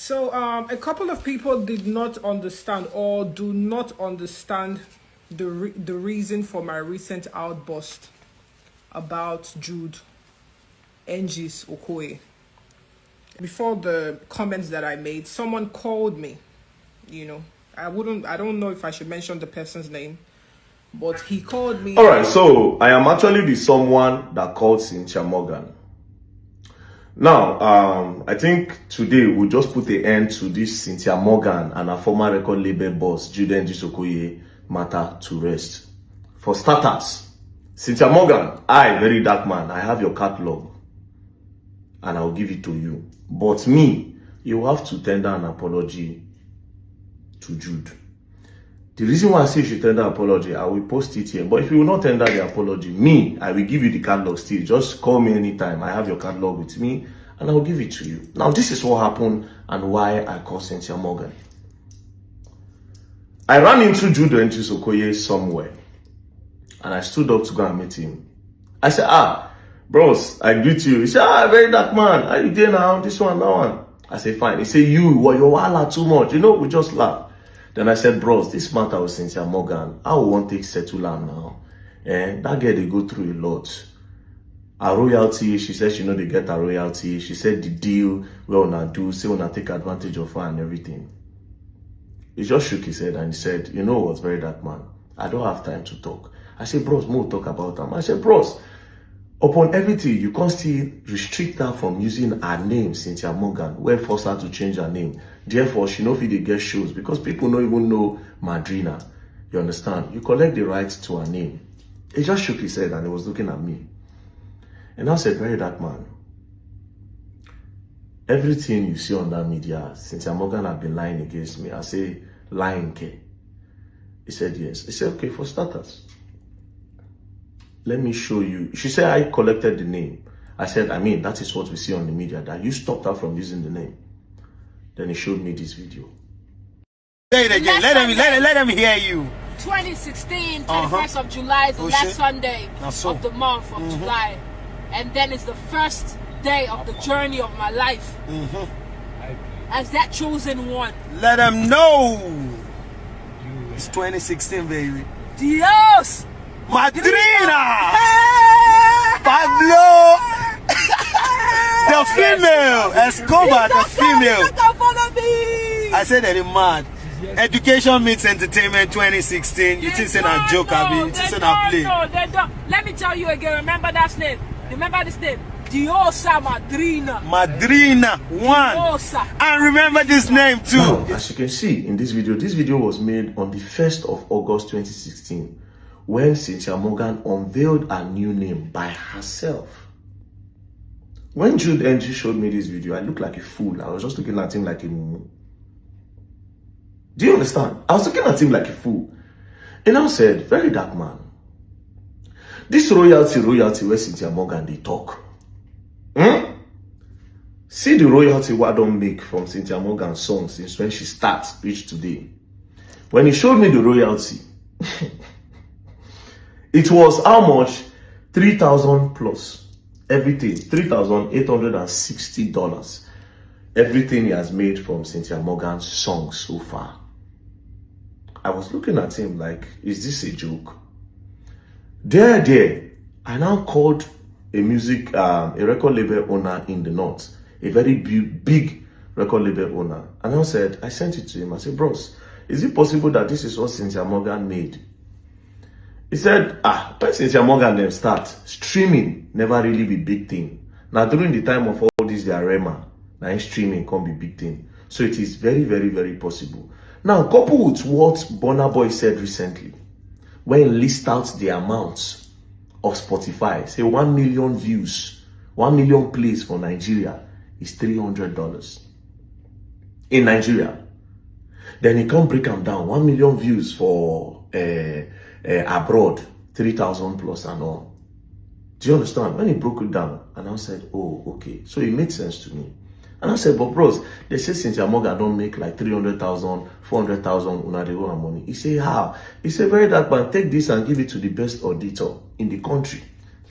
So a couple of people did not understand or do not understand the reason for my recent outburst about Jude Ngis Okoye. Before the comments that I made, someone called me. I don't know if I should mention the person's name, but he called me. All right, so I am actually the someone that called Cynthia Morgan. Now, I think today we'll just put an end to this Cynthia Morgan and her former record label boss, Jude Ngis Okoye, matter to rest. For starters, Cynthia Morgan, Verydarkman, I have your catalog and I'll give it to you. But me, you have to tender an apology to Jude. The reason why I say you should tender apology, I will post it here. But if you will not tender the apology, me, I will give you the catalog still. Just call me anytime. I have your catalog with me and I will give it to you. Now, this is what happened and why I called Cynthia Morgan. I ran into Jude Ngis Okoye somewhere and I stood up to go and meet him. I said, bros, I greet you. He said, Verydarkman, how you doing now? This one, that one. I said, fine. He said, you're wala too much. We just laugh. Then I said, bros, this matter with Cynthia Morgan, I won't take settle am now. That girl, they go through a lot. Her royalty, she said she know they get her royalty. She said the deal we wanna do, say wanna take advantage of her and everything. He just shook his head and he said, you know what's Verydarkman? I don't have time to talk. I said, bros, more talk about them. I said, bros, upon everything, you can't still restrict her from using her name, Cynthia Morgan, where force her to change her name. Therefore, she no fit dey get shows because people don't even know Madrina. You understand? You collect the rights to her name. He just shook his head and he was looking at me. And I said, Verydarkman, everything you see on that media, Cynthia Morgan have been lying against me. I say, lying, K. He said, yes. He said, okay, for starters, let me show you. She said, I collected the name. I said, that is what we see on the media, that you stopped her from using the name. Then he showed me this video. Say it again. Let them hear you. 2016, 21st of July is the last Sunday of the month of July. And then it's the first day of the journey of my life. As that chosen one. Let them know. It's 2016, baby. Dios! Madrina! Pablo! The female! Escobar, the female! I said that it's mad. Education meets entertainment 2016. You think it's a joke, Abi? You think it's a play? No, they don't. Let me tell you again. Remember that name. Remember this name. Diosa Madrina. Madrina, one. Diosa. And remember this name too. Now, as you can see in this video was made on the 1st of August 2016 when Cynthia Morgan unveiled a new name by herself. When Jude Ngis showed me this video, I looked like a fool. I was just looking at him like a mumu. Do you understand? I was looking at him like a fool. And I said, Verydarkman, this royalty where Cynthia Morgan they talk. See the royalty what I don't make from Cynthia Morgan's song since when she starts reach today. When he showed me the royalty, it was how much? 3,000 plus. Everything. $3,860. Everything he has made from Cynthia Morgan's song so far. I was looking at him like, is this a joke? There. I now called a record label owner in the north, a very big record label owner. And I said, I sent it to him. I said, bros, is it possible that this is what Cynthia Morgan made? He said, when Cynthia Morgan then start, streaming never really be big thing. Now during the time of all this, their Rema, now streaming can't be big thing. So it is very, very, very possible. Now, coupled with what Burna Boy said recently, when he list out the amounts of Spotify, say 1 million views, 1 million plays for Nigeria is $300 in Nigeria. Then he can't break them down. 1 million views for abroad, 3,000 plus and all. Do you understand? When he broke it down, and I said, oh, okay. So it made sense to me. And I said, but bros, they say Cynthia Morgan don't make like 300,000, 400,000 when they own money. He said, how? He said, Verydarkman, take this and give it to the best auditor in the country.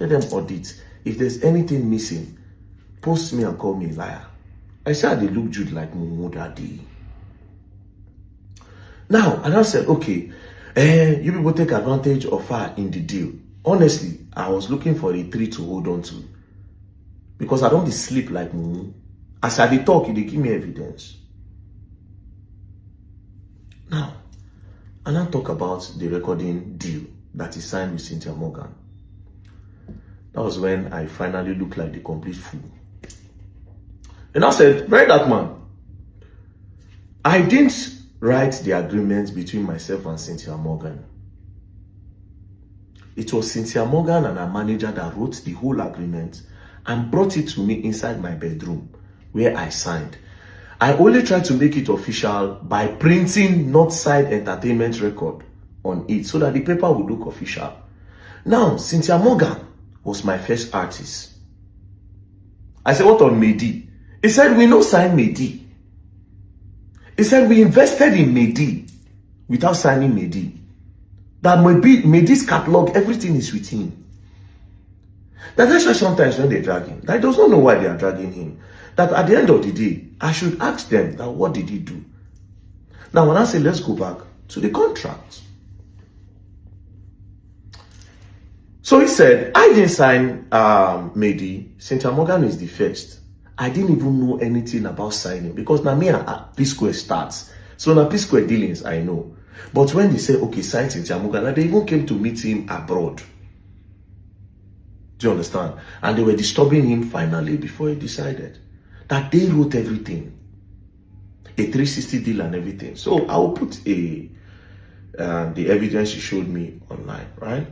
Let them audit. If there's anything missing, post me and call me a liar. I said, they look Jude like Mumu Daddy. Now, and I said, okay, you people take advantage of her in the deal. Honestly, I was looking for a tree to hold on to. Because I don't sleep like Mumu. As I talk, they give me evidence. Now, and I talk about the recording deal that he signed with Cynthia Morgan. That was when I finally looked like the complete fool. And I said, Verydarkman, I didn't write the agreement between myself and Cynthia Morgan. It was Cynthia Morgan and her manager that wrote the whole agreement and brought it to me inside my bedroom where I signed. I only tried to make it official by printing Northside Entertainment record on it so that the paper would look official. Now, Cynthia Morgan was my first artist. I said, what on Mehdi? He said, we no sign Mehdi. He said, we invested in Mehdi without signing Mehdi. That Mehdi's catalog, everything is with him. That's why sometimes when they drag him, I don't know why they are dragging him. That at the end of the day, I should ask them that what did he do? Now, when I say let's go back to the contract. So he said, I didn't sign Mehdi. Cynthia Morgan is the first. I didn't even know anything about signing because now me and P-Square starts. So now P-Square dealings, I know. But when they say, okay, sign Cynthia Morgan, they even came to meet him abroad. Do you understand? And they were disturbing him finally before he decided that they wrote everything. A 360 deal and everything. So I will put the evidence she showed me online, right?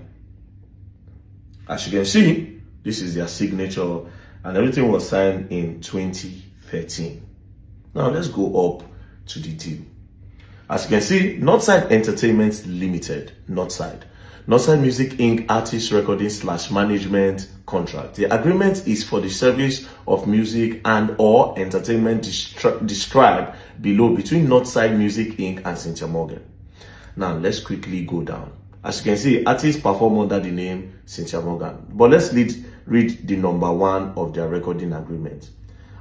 As you can see, this is their signature and everything was signed in 2013. Now let's go up to the deal. As you can see, Northside Entertainment Limited, Northside Music Inc. Artist Recording / Management Contract. The agreement is for the service of music and or entertainment described below between Northside Music Inc. and Cynthia Morgan. Now let's quickly go down. As you can see, artists perform under the name Cynthia Morgan. But let's read the number 1 of their recording agreement.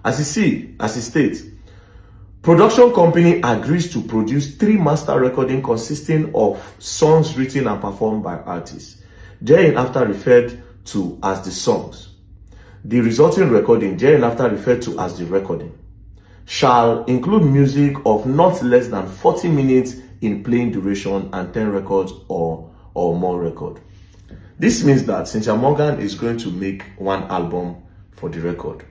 As it states, production company agrees to produce 3 master recordings consisting of songs written and performed by artists, thereafter referred to as the songs. The resulting recording, thereafter referred to as the recording, shall include music of not less than 40 minutes in playing duration and 10 records or more record. This means that Cynthia Morgan is going to make 1 album for the record.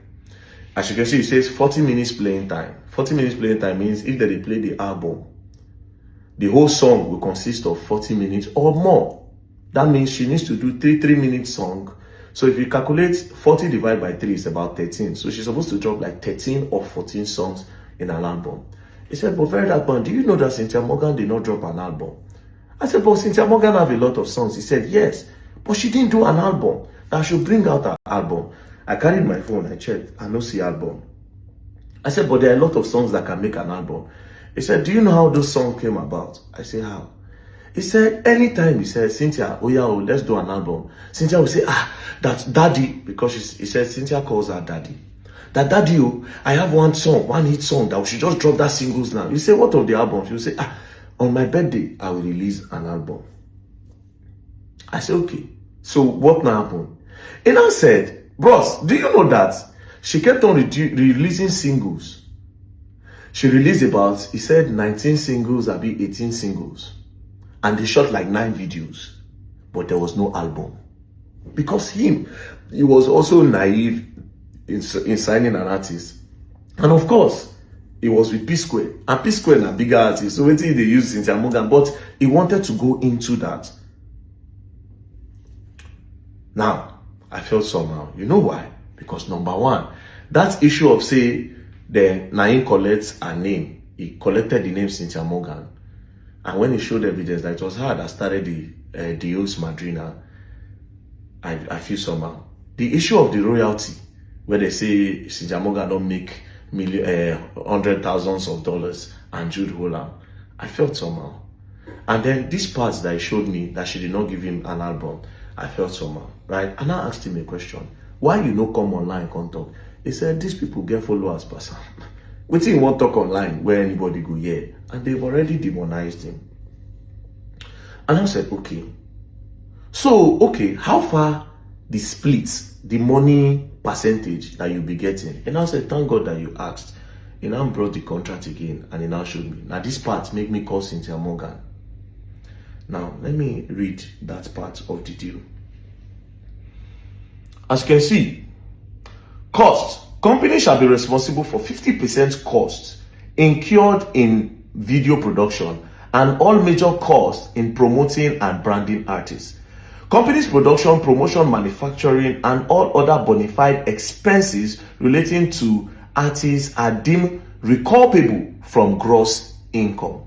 As you can see, it says 40 minutes playing time. 40 minutes playing time means if they play the album, the whole song will consist of 40 minutes or more. That means she needs to do 3-minute song. So if you calculate 40 divided by 3 is about 13. So she's supposed to drop like 13 or 14 songs in an album. He said, but Verydarkman, do you know that Cynthia Morgan did not drop an album? I said, but Cynthia Morgan have a lot of songs. He said, yes, but she didn't do an album. That I should bring out her album. I carried my phone, I checked, I don't see album. I said, but there are a lot of songs that can make an album. He said, do you know how those songs came about? I said, how? He said, anytime he said, Cynthia, oh yeah, let's do an album. Cynthia will say, that's daddy, because he said, Cynthia calls her daddy. That daddy, I have one hit song that we should just drop that singles now. You say, what of the album? She will say, on my birthday, I will release an album. I said, okay. So what now happened? And I said, bros, do you know that she kept on releasing singles? She released about, he said 19 singles, 18 singles. And they shot like 9 videos. But there was no album. Because he was also naive in signing an artist. And of course, he was with P-Square. And P-Square is a bigger artist. So wait till they use Cynthia Morgan. But he wanted to go into that. Now, I felt somehow. You know why? Because number 1, that issue of say the Naim collects a name. He collected the name Cynthia Morgan. And when he showed evidence that it was her that started the Dios Madrina, I feel somehow. The issue of the royalty, where they say Cynthia Morgan don't make $100,000s and Jude Holland, I felt somehow. And then these parts that he showed me that she did not give him an album, I felt somehow, right? And I asked him a question. Why you no come online and talk? He said, these people get followers, person. What he won't talk online where anybody go here, and they've already demonized him. And I said, okay. So, okay, how far the splits, the money percentage that you'll be getting? And I said, thank God that you asked. He now brought the contract again, and he now showed me. Now this part make me call Cynthia Morgan. Now, let me read that part of the deal. As you can see, cost. Company shall be responsible for 50% costs incurred in video production and all major costs in promoting and branding artists. Company's production, promotion, manufacturing, and all other bona fide expenses relating to artists are deemed recoupable from gross income.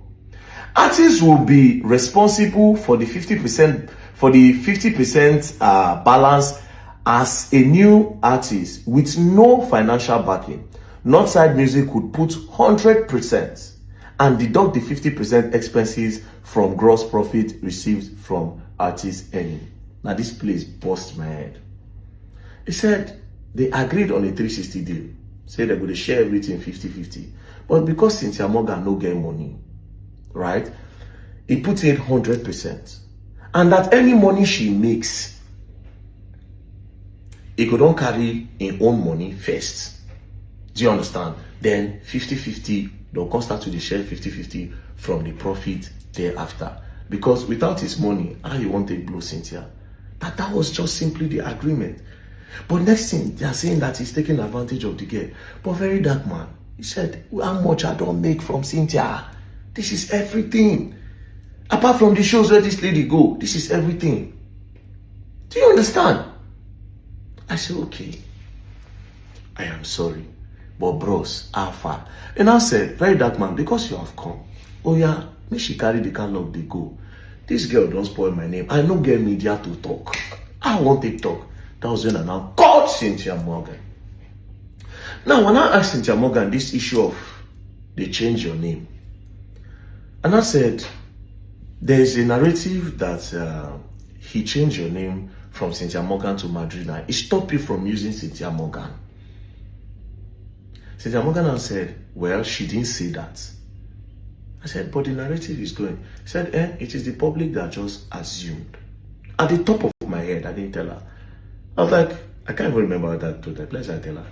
Artists will be responsible for the 50% balance as a new artist with no financial backing. Northside Music would put 100% and deduct the 50% expenses from gross profit received from artists earning. Now this place bust my head. He said they agreed on a 360 deal. Say they're going to share everything 50-50. But because Cynthia Morgan no get money, right? He put in 100%. And that any money she makes, he could not carry his own money first. Do you understand? Then 50-50, they'll come start to share 50-50 from the profit thereafter. Because without his money, how you want to blow Cynthia? That was just simply the agreement. But next thing, they are saying that he's taking advantage of the girl. But Verydarkman, he said, how much I don't make from Cynthia? This is everything. Apart from the shows where this lady go, this is everything. Do you understand? I said, okay, I am sorry. But bros, how far? And I said, Verydarkman, because you have come, oh yeah, make she carry the catalog, they go. This girl don't spoil my name. I don't get media to talk. I want to talk. That was when I now called Cynthia Morgan. Now, when I asked Cynthia Morgan this issue of they change your name, and I said, there's a narrative that he changed your name from Cynthia Morgan to Madrina. It stopped you from using Cynthia Morgan. Cynthia Morgan said, well, she didn't say that. I said, but the narrative is going. He said, it is the public that just assumed. At the top of my head, I didn't tell her. I was like, I can't even remember that to that place I tell her.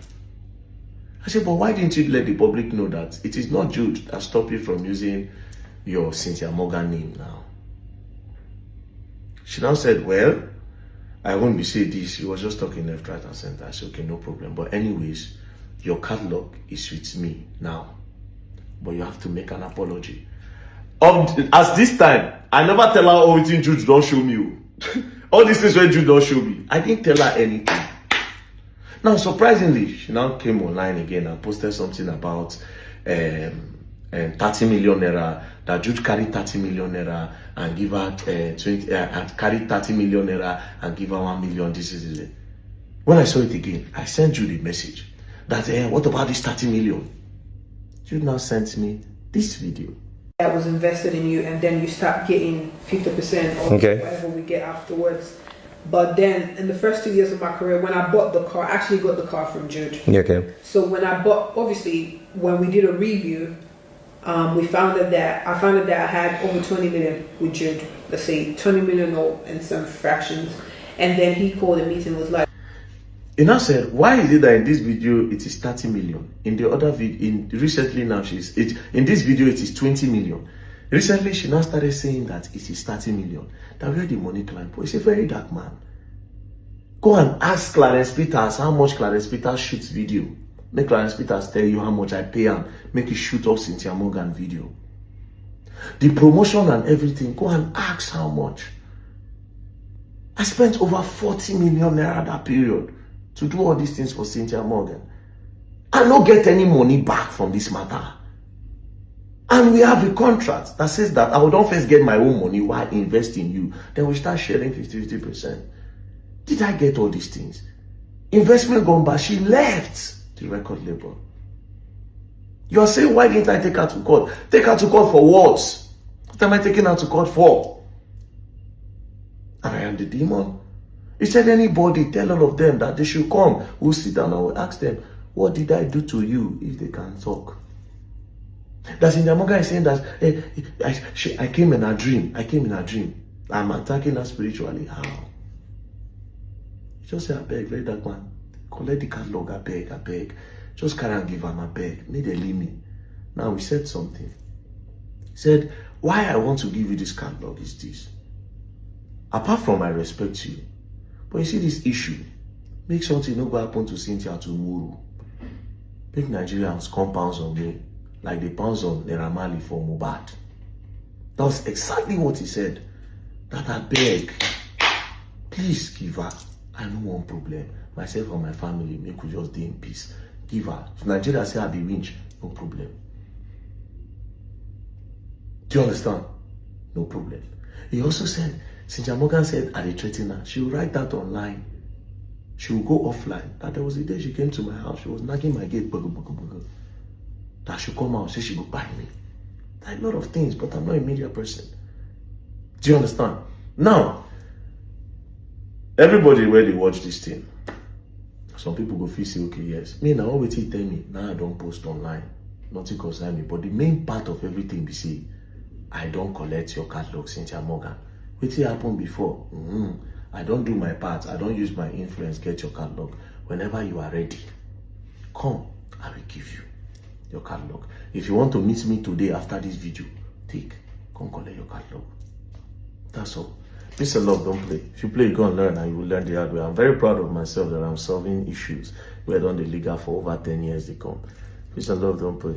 I said, but why didn't you let the public know that it is not Jude that stopped you from using your Cynthia Morgan name now? She now said, well, I won't be saying this. She was just talking left, right, and center. I said, okay, no problem. But anyways, your catalog is with me now. But you have to make an apology. As this time, I never tell her everything Jude don't show me. All these things where Jude don't show me. I didn't tell her anything. Now, surprisingly, she now came online again and posted something about 30 million naira. That Jude carried 30 million naira and give her 20 and carried 30 million naira and give her 1 million. This is it. When I saw it again, I sent Jude a message that what about this 30 million? Jude now sent me this video. That was invested in you, and then you start getting 50% of whatever we get afterwards. But then in the first 2 years of my career, when I bought the car, I actually got the car from Jude. Okay. So when I bought, obviously, when we did a review, we found out that I had over 20 million with Jude. Let's say 20 million or in some fractions. And then he called a meeting and was like, he now said, why is it that in this video it is 30 million? In the other video, recently now in this video it is 20 million. Recently she now started saying that it is 30 million. That where the money climb for? It's a Verydarkman. Go and ask Clarence Peters how much Clarence Peters shoots video. Make Clarence Peters tell you how much I pay him. Make you shoot off Cynthia Morgan video. The promotion and everything, go and ask how much. I spent over 40 million naira that period to do all these things for Cynthia Morgan. I don't get any money back from this matter. And we have a contract that says that I will don't first get my own money while invest in you. Then we start sharing 50-50%. Did I get all these things? Investment gone back. She left the record label. You are saying, why didn't I take her to court? Take her to court for what? What am I taking her to court for? And I am the demon. He said, anybody, tell all of them that they should come. We'll sit down and we'll ask them, what did I do to you if they can talk? That Cynthia Morgan is saying that I came in a dream. I came in a dream. I'm attacking her spiritually. How? Just say, I beg, Verydarkman. Collect the catalogue, I beg. Just carry and give her, I beg. Need they leave me. Now we said something. He said, why I want to give you this catalogue is this. Apart from I respect you, but you see this issue, make something no go happen to Cynthia tomorrow. Make Nigerians come pounds on me, like they pounds on Neramali for Mohbad. That was exactly what he said. That I beg, please give her. I no want problem. Myself and my family, make we just stay in peace. Give her. If Nigeria say I be winch, no problem. Do you understand? No problem. He also said, Cynthia Morgan said, I threaten her. She will write that online. She will go offline. That there was a day she came to my house. She was knocking my gate. That she come out. Say she go buy me. Like a lot of things, but I'm not a media person. Do you understand? Now, everybody where they watch this thing, some people go feel say, okay, yes. Me now, what he tell me, now I don't post online. Nothing concern me. But the main part of everything be say, I don't collect your catalog, Cynthia Morgan. What happened before? I don't do my part. I don't use my influence, get your catalog. Whenever you are ready, come, I will give you your catalog. If you want to meet me today after this video, come collect your catalog. That's all. Peace and love, don't play. If you play, you go and learn, and you will learn the hard way. I'm very proud of myself that I'm solving issues. We had done the legal for over 10 years to come. Peace and love, don't play.